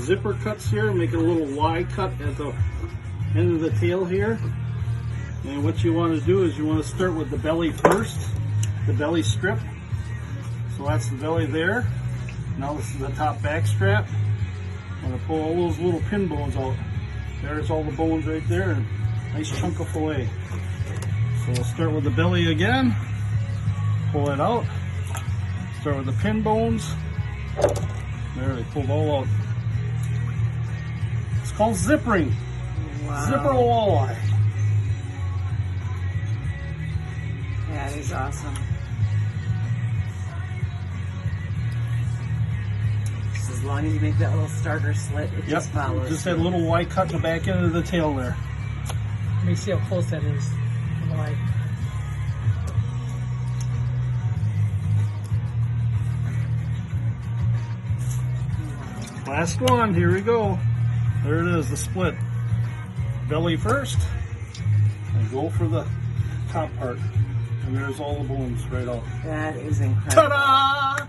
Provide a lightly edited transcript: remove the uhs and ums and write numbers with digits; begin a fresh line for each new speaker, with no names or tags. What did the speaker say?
zipper cuts here, make it a little Y cut at the end of the tail here. And what you want to do is you want to start with the belly first, the belly strip. So that's the belly there. Now this is the top back strap. I'm going to pull all those little pin bones out. There's all the bones right there, and nice chunk of fillet. So we'll start with the belly again, pull it out, start with the pin bones. There, they pulled all out. It's called zippering.
Wow.
Zipper walleye.
That is awesome. Just as long as you make that little starter slit, it just follows.
Just that little Y cut in the back end of the tail there.
Let me see how close that is to the light.
Last one, here we go. There it is, the split. Belly first, and go for the top part. And there's all the bones right out.
That is incredible.
Ta-da!